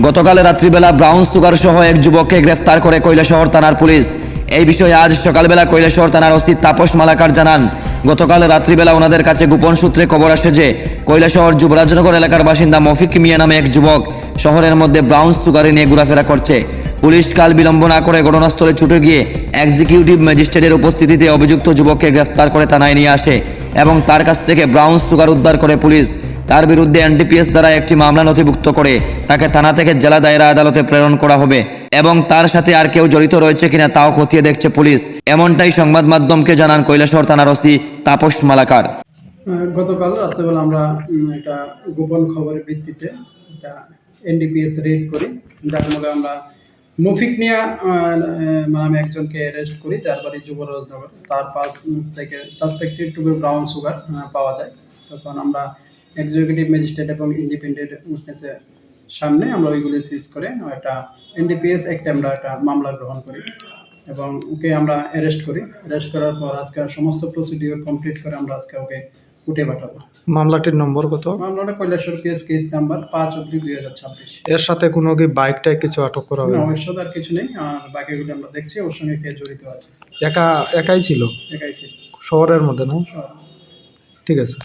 গতকাল রাত্রিবেলা brown sugar সহ এক যুবককে গ্রেফতার করে কৈলাসহর থানার পুলিশ। এই বিষয়ে আজ সকালবেলা কৈলাসহর থানার ওসি তাপস মালাকার জানান, গতকাল রাত্রিবেলা ওনাদের কাছে গোপন সূত্রে খবর আসে যে কৈলাসহর যুবরাজনগর এলাকার বাসিন্দা মফিক মিয়া নামে এক যুবক শহরের মধ্যে ব্রাউন সুগারে নিয়ে ঘোরাফেরা করছে। পুলিশ কাল বিলম্ব না করে ঘটনাস্থলে ছুটে গিয়ে এক্সিকিউটিভ ম্যাজিস্ট্রেটের উপস্থিতিতে অভিযুক্ত যুবককে গ্রেফতার করে থানায় নিয়ে আসে এবং তার কাছ থেকে ব্রাউন সুগার উদ্ধার করে পুলিশ তার বিরুদ্ধে এনডিপিএস দ্বারা একটি মামলা নথিভুক্ত করে তাকে থানা থেকে জেলা দায়রা আদালতে প্রেরণ করা হবে এবং তার সাথে আর কেউ জড়িত রয়েছে কিনা তাও খতিয়ে দেখছে পুলিশ। এমনটাই সংবাদ মাধ্যমকে জানান কৈলাসহর থানার ওসি তাপস মালাকার। গতকাল রাত্রেবেলা আমরা একটা গোপন খবরের ভিত্তিতে একটা এনডিপিএস রেড করি, যার মধ্যে আমরা মফিক নিয়া নামে একজনকে অ্যারেস্ট করি, যার বাড়ি যুবরাজনগর। তার পাশ থেকে সাসপেক্টেড টু ব্রাউন সুগার পাওয়া যায়। তখন আমরা এক্সিকিউটিভ ম্যাজিস্ট্রেট এবং ইন্ডিপেন্ডেন্ট উইটনেসের সামনে আমরা ওইগুলি সিজ করে একটা এনডিপিএস অ্যাক্টে আমরা একটা মামলা গ্রহণ করি এবং ওকে আমরা অ্যারেস্ট করি। অ্যারেস্ট করার পর আজকে সমস্ত প্রসিডিওর কমপ্লিট করে আমরা আজকে ওকে কোর্টে পাঠাবো। মামলাটির নম্বর কত? মামলাটা কৈলাসহর কেস নাম্বার 5/2026। এর সাথে কোনো কি বাইকটাই কিছু আটক করা হবে? না, ওর সাথে আর কিছু নেই। আর বাকিগুলো আমরা দেখছি ওর সঙ্গে কে জড়িত আছে। একাই ছিল একাই ছিল শহরের মধ্যে, না? সব। ঠিক আছে।